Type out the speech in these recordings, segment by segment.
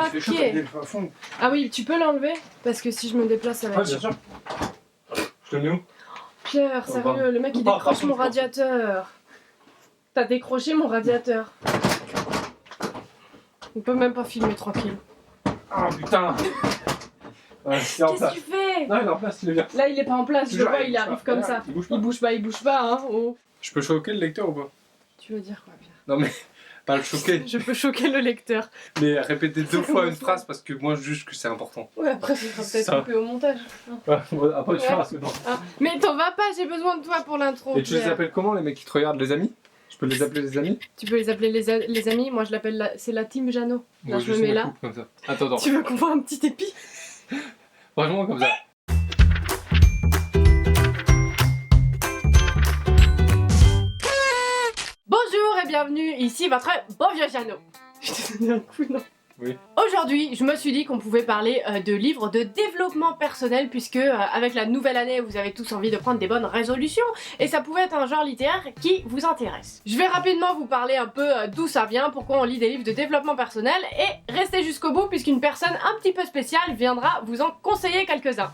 fait chaud, pied. à fond. Ah oui, tu peux l'enlever parce que si je me déplace, ça va Ouais, être bien chaud. sûr. Je te le mets où? Pierre, Oh, sérieux, pardon. le mec il Pas, décroche pardon, mon je pense. radiateur. T'as décroché mon radiateur. On peut même pas filmer tranquille. Ah putain. Ouais, c'est en Qu'est-ce que place. tu fais? Non, il est en place, il est bien. Là il est pas en place, je le Toujours, vois, il il bouge arrive pas. comme Regarde, ça. il bouge pas. Il bouge pas, hein. Oh. Je peux choquer le lecteur ou pas? Tu veux dire quoi, Pierre? Non mais, pas le choquer, Je peux choquer le lecteur. mais répéter deux fois une comment ça phrase parce que moi je juge que c'est important. Ouais, après ça sera peut-être Ça. coupé au montage. Ouais, après tu Ouais. feras ce que non. Ah. Mais t'en vas pas, j'ai besoin de toi pour l'intro. Et tu les Pierre. appelles comment les mecs qui te regardent, les amis? Je peux les appeler les amis? Tu peux les appeler les amis, moi je l'appelle c'est la team Jeannot. Là Moi, je me juste mets me là. coupe comme ça. Attends. Tu veux qu'on voit un petit épi? Franchement comme ça. Bonjour et bienvenue, ici votre bon vieux Jeannot. Je t'ai donné un coup, non? Oui. Aujourd'hui, je me suis dit qu'on pouvait parler de livres de développement personnel puisque avec la nouvelle année, vous avez tous envie de prendre des bonnes résolutions et ça pouvait être un genre littéraire qui vous intéresse. Je vais rapidement vous parler un peu d'où ça vient, pourquoi on lit des livres de développement personnel et restez jusqu'au bout puisqu'une personne un petit peu spéciale viendra vous en conseiller quelques-uns.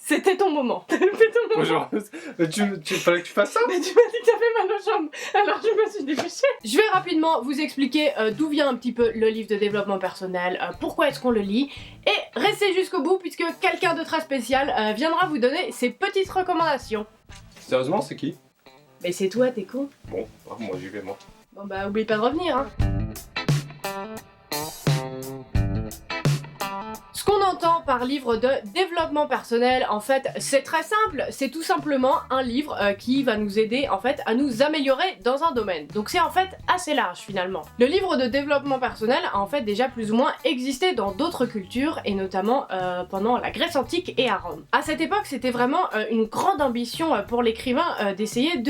C'était ton moment. T'as loupé ton moment. Bonjour. Mais tu fallait que tu fasses ça? Mais tu m'as dit que t'avais mal aux jambes, alors je me suis dépêchée. Je vais rapidement vous expliquer d'où vient un petit peu le livre de développement personnel, pourquoi est-ce qu'on le lit, et restez jusqu'au bout puisque quelqu'un de très spécial viendra vous donner ses petites recommandations. Sérieusement, c'est qui? Mais c'est toi, t'es con. Bon, moi j'y vais moi. Bon bah oublie pas de revenir, hein. Ce qu'on entend par livre de développement personnel, en fait, c'est très simple. C'est tout simplement un livre qui va nous aider, en fait, à nous améliorer dans un domaine. Donc c'est en fait assez large, finalement. Le livre de développement personnel a en fait déjà plus ou moins existé dans d'autres cultures, et notamment pendant la Grèce antique et à Rome. À cette époque, c'était vraiment une grande ambition pour l'écrivain d'essayer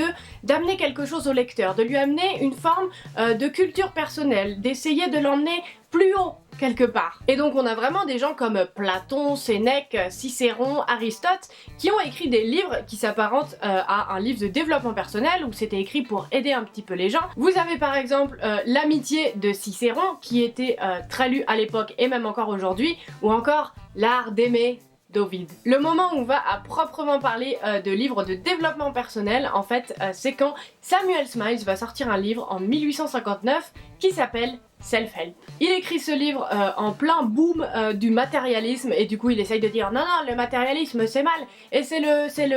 d'amener quelque chose au lecteur, de lui amener une forme de culture personnelle, d'essayer de l'emmener plus haut quelque part. Et donc on a vraiment des gens comme Platon, Sénèque, Cicéron, Aristote qui ont écrit des livres qui s'apparentent à un livre de développement personnel où c'était écrit pour aider un petit peu les gens. Vous avez par exemple L'amitié de Cicéron qui était très lu à l'époque et même encore aujourd'hui, ou encore L'art d'aimer d'Ovide. Le moment où on va à proprement parler de livres de développement personnel, en fait, c'est quand Samuel Smiles va sortir un livre en 1859 qui s'appelle Self-Help. Il écrit ce livre en plein boom du matérialisme et du coup il essaye de dire non le matérialisme c'est mal et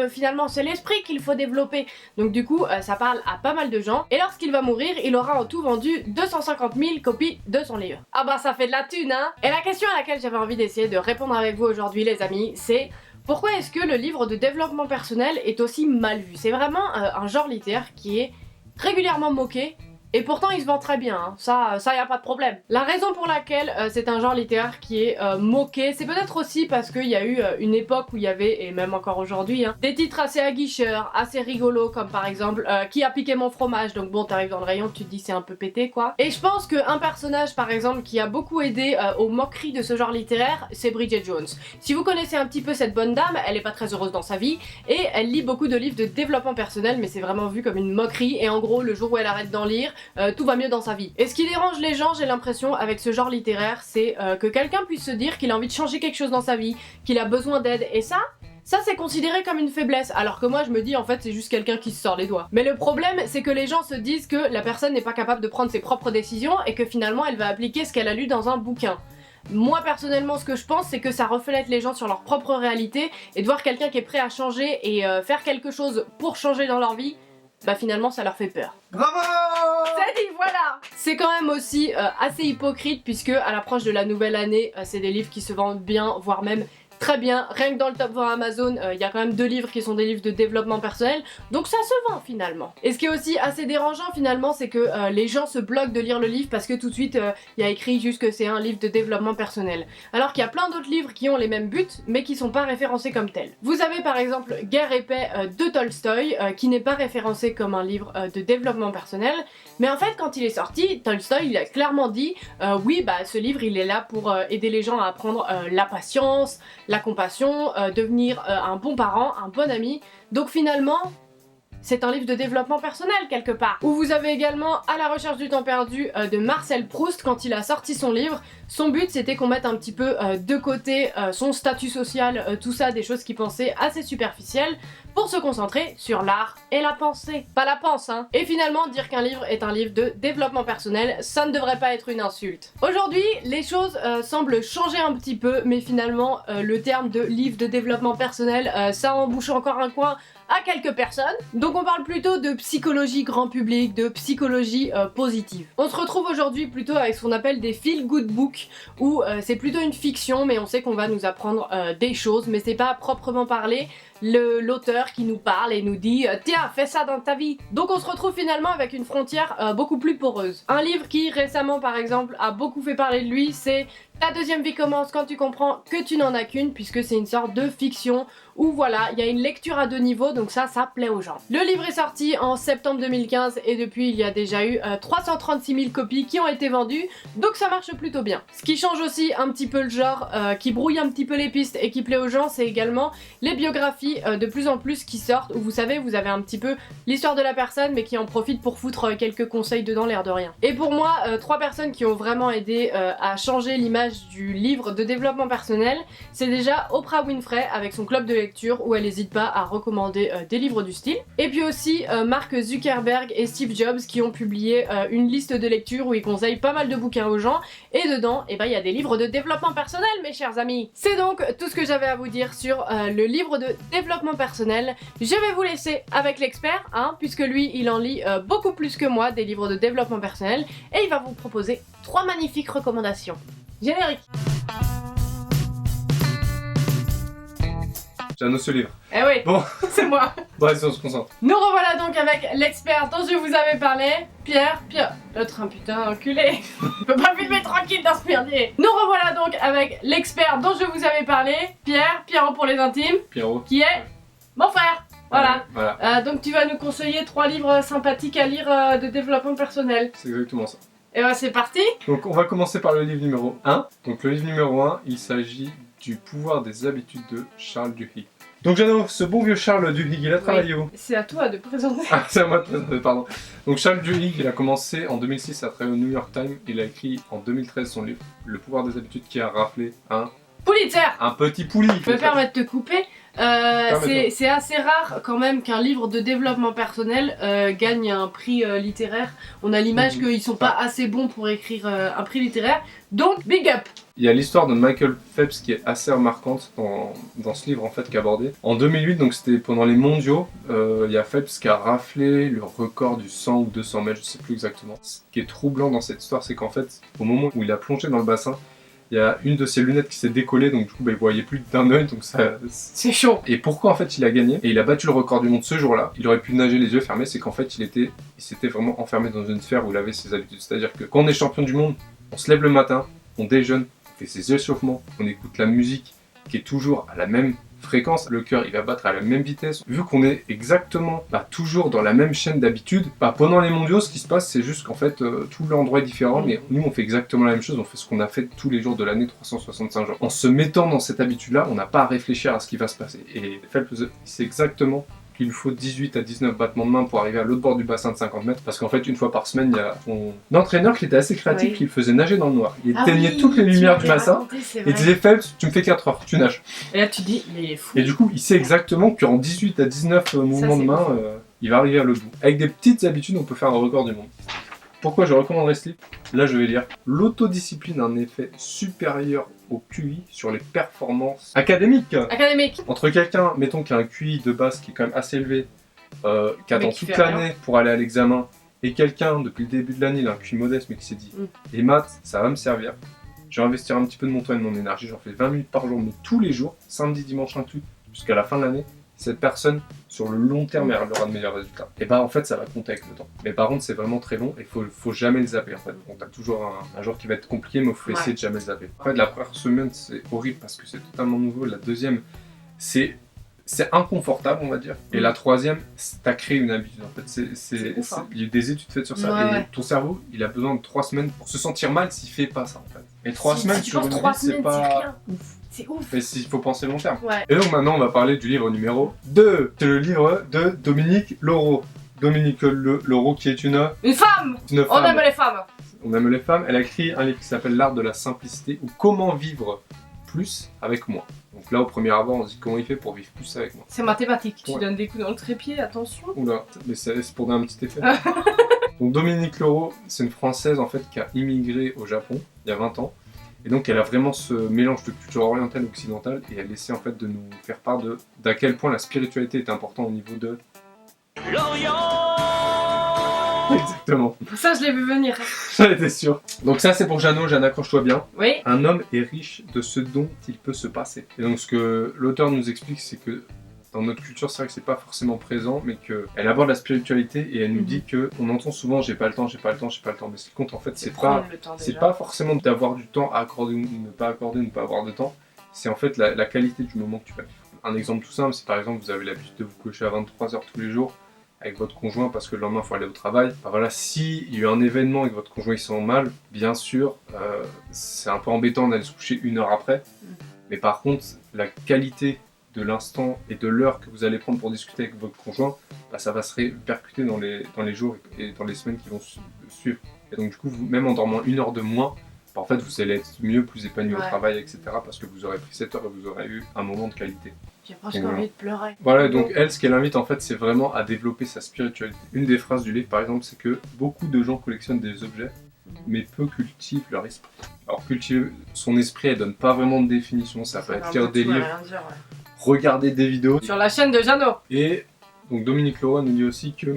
finalement c'est l'esprit qu'il faut développer. Donc du coup ça parle à pas mal de gens et lorsqu'il va mourir il aura en tout vendu 250 000 copies de son livre. Ah bah ça fait de la thune hein. Et la question à laquelle j'avais envie d'essayer de répondre avec vous aujourd'hui les amis c'est: pourquoi est-ce que le livre de développement personnel est aussi mal vu? C'est vraiment un genre littéraire qui est régulièrement moqué. Et pourtant il se vend très bien, hein. Ça y a pas de problème. La raison pour laquelle c'est un genre littéraire qui est moqué, c'est peut-être aussi parce qu'il y a eu une époque où il y avait, et même encore aujourd'hui, hein, des titres assez aguicheurs, assez rigolos, comme par exemple Qui a piqué mon fromage? Donc bon, t'arrives dans le rayon, tu te dis c'est un peu pété quoi. Et je pense qu'un personnage par exemple qui a beaucoup aidé aux moqueries de ce genre littéraire, c'est Bridget Jones. Si vous connaissez un petit peu cette bonne dame, elle est pas très heureuse dans sa vie, et elle lit beaucoup de livres de développement personnel, mais c'est vraiment vu comme une moquerie, et en gros le jour où elle arrête d'en lire, tout va mieux dans sa vie. Et ce qui dérange les gens, j'ai l'impression, avec ce genre littéraire, c'est que quelqu'un puisse se dire qu'il a envie de changer quelque chose dans sa vie, qu'il a besoin d'aide, et ça c'est considéré comme une faiblesse, alors que moi je me dis en fait c'est juste quelqu'un qui se sort les doigts. Mais le problème c'est que les gens se disent que la personne n'est pas capable de prendre ses propres décisions et que finalement elle va appliquer ce qu'elle a lu dans un bouquin. Moi personnellement ce que je pense c'est que ça reflète les gens sur leur propre réalité et de voir quelqu'un qui est prêt à changer et faire quelque chose pour changer dans leur vie, bah finalement ça leur fait peur. Bravo! C'est dit, voilà! C'est quand même aussi assez hypocrite puisque à l'approche de la nouvelle année, c'est des livres qui se vendent bien, voire même très bien. Rien que dans le top 20 Amazon, il y a quand même 2 livres qui sont des livres de développement personnel, donc ça se vend finalement. Et ce qui est aussi assez dérangeant finalement, c'est que les gens se bloquent de lire le livre parce que tout de suite il y a écrit juste que c'est un livre de développement personnel. Alors qu'il y a plein d'autres livres qui ont les mêmes buts, mais qui sont pas référencés comme tels. Vous avez par exemple Guerre et paix de Tolstoï, qui n'est pas référencé comme un livre de développement personnel, mais en fait quand il est sorti, Tolstoï il a clairement dit oui bah ce livre il est là pour aider les gens à apprendre la patience, la compassion, devenir un bon parent, un bon ami. Donc finalement, c'est un livre de développement personnel quelque part. Où vous avez également À la recherche du temps perdu de Marcel Proust quand il a sorti son livre. Son but c'était qu'on mette un petit peu de côté son statut social, tout ça, des choses qu'il pensait assez superficielles, pour se concentrer sur l'art et la pensée. Pas la pense, hein. Et finalement, dire qu'un livre est un livre de développement personnel, ça ne devrait pas être une insulte. Aujourd'hui, les choses semblent changer un petit peu, mais finalement, le terme de livre de développement personnel, ça embouche encore un coin à quelques personnes. Donc on parle plutôt de psychologie grand public, de psychologie positive. On se retrouve aujourd'hui plutôt avec ce qu'on appelle des feel good books, où c'est plutôt une fiction, mais on sait qu'on va nous apprendre des choses, mais c'est pas à proprement parler l'auteur qui nous parle et nous dit tiens, fais ça dans ta vie. Donc on se retrouve finalement avec une frontière beaucoup plus poreuse. Un livre qui récemment par exemple a beaucoup fait parler de lui, c'est Ta deuxième vie commence quand tu comprends que tu n'en as qu'une, puisque c'est une sorte de fiction où voilà, il y a une lecture à 2 niveaux, donc ça plaît aux gens. Le livre est sorti en septembre 2015 et depuis il y a déjà eu 336 000 copies qui ont été vendues, donc ça marche plutôt bien. Ce qui change aussi un petit peu le genre, qui brouille un petit peu les pistes et qui plaît aux gens, c'est également les biographies de plus en plus qui sortent, où vous savez, vous avez un petit peu l'histoire de la personne mais qui en profite pour foutre quelques conseils dedans, l'air de rien. Et pour moi, 3 personnes qui ont vraiment aidé à changer l'image du livre de développement personnel, c'est déjà Oprah Winfrey avec son club de lecture où elle n'hésite pas à recommander des livres du style. Et puis aussi Mark Zuckerberg et Steve Jobs qui ont publié une liste de lecture où ils conseillent pas mal de bouquins aux gens, et dedans, eh ben, il y a des livres de développement personnel, mes chers amis. C'est donc tout ce que j'avais à vous dire sur le livre de développement personnel. Je vais vous laisser avec l'expert, hein, puisque lui, il en lit beaucoup plus que moi des livres de développement personnel, et il va vous proposer 3 magnifiques recommandations. Générique. J'annonce ce livre. Eh oui, Bon, c'est moi. bon, allez, on se concentre. Nous revoilà donc avec l'expert dont je vous avais parlé, Pierre, l'autre un putain enculé. Je peux pas filmer tranquille dans ce merdier. Nous revoilà donc avec l'expert dont je vous avais parlé, Pierrot pour les intimes, Pierrot. qui est mon frère. Voilà. Voilà, Donc tu vas nous conseiller 3 livres sympathiques à lire de développement personnel. c'est exactement ça. Et ben c'est parti. Donc on va commencer par le livre numéro 1. Donc le livre numéro 1, il s'agit du pouvoir des habitudes de Charles Duhigg. Donc Jeannot, ce bon vieux Charles Duhigg, il a travaillé où? C'est à toi de présenter. Ah, c'est à moi de présenter, pardon. Donc Charles Duhigg, il a commencé en 2006 à travailler au New York Times. Il a écrit en 2013 son livre Le pouvoir des habitudes qui a raflé Pulitzer. un petit pouli. Je me permets de te couper. C'est assez rare quand même qu'un livre de développement personnel gagne un prix littéraire. On a l'image qu'ils sont pas assez bons pour écrire un prix littéraire. Donc, big up! Il y a l'histoire de Michael Phelps qui est assez remarquante dans ce livre en fait qui est abordé. En 2008, donc c'était pendant les mondiaux, il y a Phelps qui a raflé le record du 100 ou 200 mètres, je sais plus exactement. Ce qui est troublant dans cette histoire, c'est qu'en fait, au moment où il a plongé dans le bassin, il y a une de ses lunettes qui s'est décollée, donc du coup il voyait plus d'un œil, donc ça... C'est chaud! Et pourquoi en fait il a gagné et il a battu le record du monde ce jour-là? Il aurait pu nager les yeux fermés, c'est qu'en fait il s'était vraiment enfermé dans une sphère où il avait ses habitudes. C'est-à-dire que quand on est champion du monde, on se lève le matin, on déjeune, on fait ses échauffements, on écoute la musique qui est toujours à la même fréquence, le cœur il va battre à la même vitesse. Vu qu'on est exactement toujours dans la même chaîne d'habitude, pendant les mondiaux ce qui se passe c'est juste qu'en fait tout l'endroit est différent, mais nous on fait exactement la même chose, on fait ce qu'on a fait tous les jours de l'année 365 jours. En se mettant dans cette habitude là, on n'a pas à réfléchir à ce qui va se passer. Et Phelps c'est exactement qu'il faut 18 à 19 battements de main pour arriver à l'autre bord du bassin de 50 mètres, parce qu'en fait une fois par semaine il y a son entraîneur qui était assez créatif, qui le faisait nager dans le noir. Il éteignait toutes les lumières du bassin et disait Phelps, tu me fais 4 heures, tu nages. Et là tu dis, mais il est fou. Et du coup il sait exactement que en 18 à 19 mouvements de main, il va arriver à l'autre bout. Avec des petites habitudes on peut faire un record du monde. Pourquoi je recommanderais ce livre? Là je vais lire l'autodiscipline a un effet supérieur au QI sur les performances académiques. Entre quelqu'un, mettons qui a un QI de base qui est quand même assez élevé, qui attend toute l'année pour aller à l'examen, et quelqu'un depuis le début de l'année il a un QI modeste mais qui s'est dit les maths ça va me servir, je vais investir un petit peu de mon temps et de mon énergie, j'en fais 20 minutes par jour mais tous les jours, samedi, dimanche inclus, jusqu'à la fin de l'année, cette personne sur le long terme elle aura de meilleurs résultats. Et bah en fait ça va compter avec le temps. Mais par contre c'est vraiment très long et faut jamais le zapper en fait. Bon, t'as toujours un jour qui va être compliqué mais il faut essayer de jamais le zapper. En fait la première semaine c'est horrible parce que c'est totalement nouveau, la deuxième c'est inconfortable on va dire, et la troisième t'as créé une habitude en fait. Il y a des études faites sur ça et ton cerveau il a besoin de 3 semaines pour se sentir mal s'il fait pas ça en fait. Et 3 semaines si tu sur penses une 3 vie, c'est semaines, pas c'est rien. ouf. C'est ouf. Mais il faut penser long terme. Ouais. Et donc maintenant, on va parler du livre numéro 2. C'est le livre de Dominique Leroux. Dominique Leroux qui est une Femme. femme. On aime les femmes. On aime les femmes. Elle a écrit un livre qui s'appelle L'art de la simplicité ou Comment vivre plus avec moi. Donc là, au premier abord, on se dit comment il fait pour vivre plus avec moi. C'est mathématique. Tu Ouais. donnes des coups dans le trépied, attention. Oula, mais c'est pour donner un petit effet. Donc Dominique Leroux, c'est une Française en fait qui a immigré au Japon il y a 20 ans. Et donc elle a vraiment ce mélange de culture orientale et occidentale et elle essaie en fait de nous faire part d'à quel point la spiritualité est importante au niveau de... L'Orient. Exactement, Ça, je l'ai vu venir. j'en étais sûr. Donc ça c'est pour Jeannot, Jeanne accroche-toi bien. Oui. Un homme est riche de ce dont il peut se passer. Et donc ce que l'auteur nous explique, c'est que dans notre culture, c'est vrai que c'est pas forcément présent, mais qu'elle aborde la spiritualité et elle nous dit que on entend souvent j'ai pas le temps, j'ai pas le temps, j'ai pas le temps. Mais ce qui compte en fait, c'est pas, prendre le temps c'est déjà. pas forcément d'avoir du temps à accorder ou ne pas accorder, ne pas avoir de temps. C'est en fait la qualité du moment que tu vas vivre. Un exemple tout simple, c'est par exemple vous avez l'habitude de vous coucher à 23h tous les jours avec votre conjoint parce que le lendemain il faut aller au travail. Bah voilà, s'il y a eu un événement et que votre conjoint il se sent mal, bien sûr, c'est un peu embêtant d'aller se coucher 1 heure après. Mais par contre, la qualité de l'instant et de l'heure que vous allez prendre pour discuter avec votre conjoint, bah, ça va se répercuter dans les jours et dans les semaines qui vont suivre. Et donc du coup, même en dormant 1 heure de moins, bah, en fait, vous allez être mieux, plus épanoui au travail, etc. Parce que vous aurez pris cette heure et vous aurez eu un moment de qualité. J'ai presque Voilà. envie de pleurer. Voilà, donc elle, ce qu'elle invite en fait, c'est vraiment à développer sa spiritualité. Une des phrases du livre, par exemple, c'est que beaucoup de gens collectionnent des objets, mais peu cultivent leur esprit. Alors cultiver son esprit, elle donne pas vraiment de définition, ça peut être lire des livres, regarder des vidéos. Sur la chaîne de Jeannot. Et donc Dominique Leroux nous dit aussi que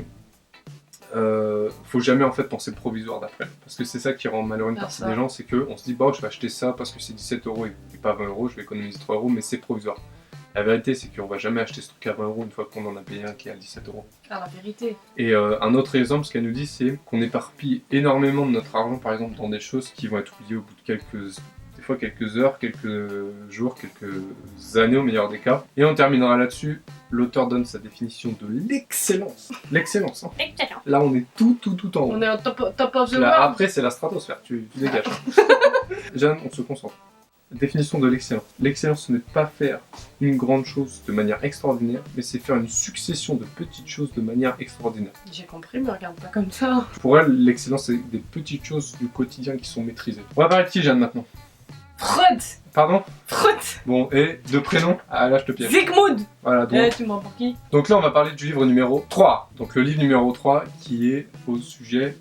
faut jamais en fait penser provisoire d'après, parce que c'est ça qui rend malheureux une partie des gens, c'est que on se dit bon je vais acheter ça parce que c'est 17 € et pas 20 €, je vais économiser 3 €, mais c'est provisoire. La vérité c'est qu'on va jamais acheter ce truc à 20 € une fois qu'on en a payé un qui est à 17 €. Ah, la vérité. Et un autre exemple, ce qu'elle nous dit, c'est qu'on éparpille énormément de notre argent, par exemple, dans des choses qui vont être oubliées au bout de des fois quelques heures, quelques jours, quelques années au meilleur des cas. Et on terminera là-dessus. L'auteur donne sa définition de l'excellence. L'excellence, hein. Excellent. Là, on est tout en haut. On est en top of the Là, world. après, c'est la stratosphère, tu dégages. Jeanne, on se concentre. Définition de l'excellence. L'excellence, ce n'est pas faire une grande chose de manière extraordinaire, mais c'est faire une succession de petites choses de manière extraordinaire. J'ai compris, mais regarde pas comme ça. Pour elle, l'excellence, c'est des petites choses du quotidien qui sont maîtrisées. On va parler de qui, Jeanne, maintenant? Freud. Pardon? Freud. Bon, et de prénom? Ah, là, je te piège. Sigmund. Voilà, donc... Tu m'en pour qui? Donc là, on va parler du livre numéro 3. Donc le livre numéro 3, qui est au sujet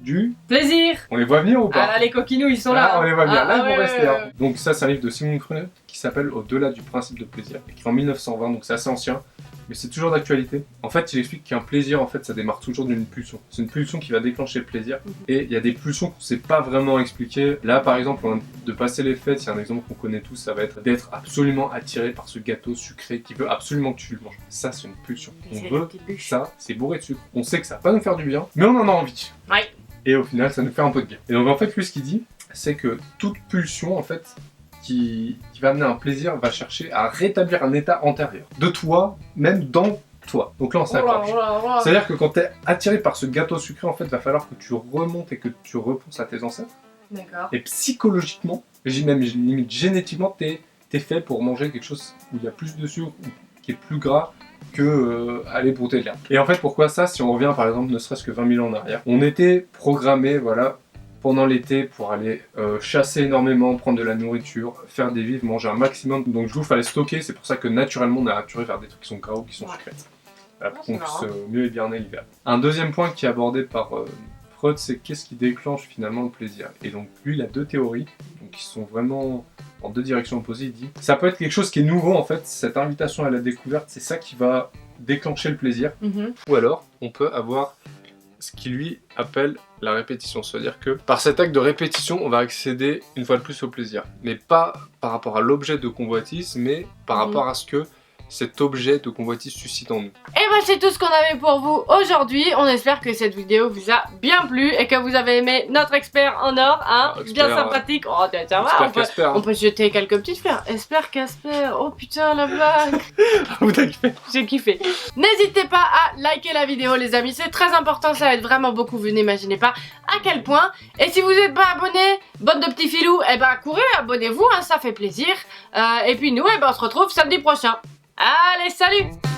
du... Plaisir. On les voit venir ou pas? Ah là, les coquinous, ils sont là. Ah, on les voit bien. Là, ils vont ouais, rester. ouais, Hein. Donc ça, c'est un livre de Sigmund Freud qui s'appelle Au-delà du principe de plaisir, écrit en 1920, donc c'est assez ancien, mais c'est toujours d'actualité. En fait, il explique qu'un plaisir, en fait, ça démarre toujours d'une pulsion. C'est une pulsion qui va déclencher le plaisir, et il y a des pulsions qu'on ne sait pas vraiment expliquer. Là, par exemple, de passer les fêtes, c'est un exemple qu'on connaît tous, ça va être d'être absolument attiré par ce gâteau sucré qui veut absolument que tu le manges. Ça, c'est une pulsion. On veut ça, c'est bourré de sucre. On sait que ça va pas nous faire du bien, mais on en a envie. Ouais. Et au final, ça nous fait un peu de bien. Et donc, en fait, lui, ce qu'il dit, c'est que toute pulsion, en fait, qui va amener un plaisir, va chercher à rétablir un état antérieur. De toi, même dans toi. Donc là, on s'accroche. C'est-à-dire que quand tu es attiré par ce gâteau sucré, en fait, va falloir que tu remontes et que tu repenses à tes ancêtres. D'accord. Et psychologiquement, même limite génétiquement, t'es fait pour manger quelque chose où il y a plus de sucre, qui est plus gras, que aller brouter de l'herbe. Et en fait, pourquoi ça? Si on revient par exemple ne serait-ce que 20 000 ans en arrière, on était programmé, voilà, pendant l'été pour aller chasser énormément, prendre de la nourriture, faire des vivres, manger un maximum. Donc du coup, il fallait stocker, c'est pour ça que naturellement on a naturé vers des trucs qui sont gras ou qui sont sucrés. Voilà, pour qu'on puisse mieux hiberner l'hiver. Un deuxième point qui est abordé par Freud, c'est qu'est-ce qui déclenche finalement le plaisir. Et donc lui, il a 2 théories, donc qui sont vraiment en 2 directions opposées. Il dit ça peut être quelque chose qui est nouveau en fait, cette invitation à la découverte, c'est ça qui va déclencher le plaisir. Ou alors, on peut avoir ce qu'il lui appelle la répétition, c'est-à-dire que par cet acte de répétition, on va accéder une fois de plus au plaisir. Mais pas par rapport à l'objet de convoitise, mais par rapport à ce que cet objet de convoitise suscite en nous. Et bah c'est tout ce qu'on avait pour vous aujourd'hui. On espère que cette vidéo vous a bien plu et que vous avez aimé notre expert en or, hein, Expert, bien sympathique. Oh ça va, on peut se jeter quelques petites fleurs. Espère Casper, oh putain la blague. J'ai kiffé. N'hésitez pas à liker la vidéo les amis, c'est très important, ça aide vraiment beaucoup, vous n'imaginez pas à quel point. Et si vous n'êtes pas abonné, bande de petits filous, et bah courez, abonnez-vous, hein, ça fait plaisir. Et puis nous, on se retrouve samedi prochain. Allez, salut!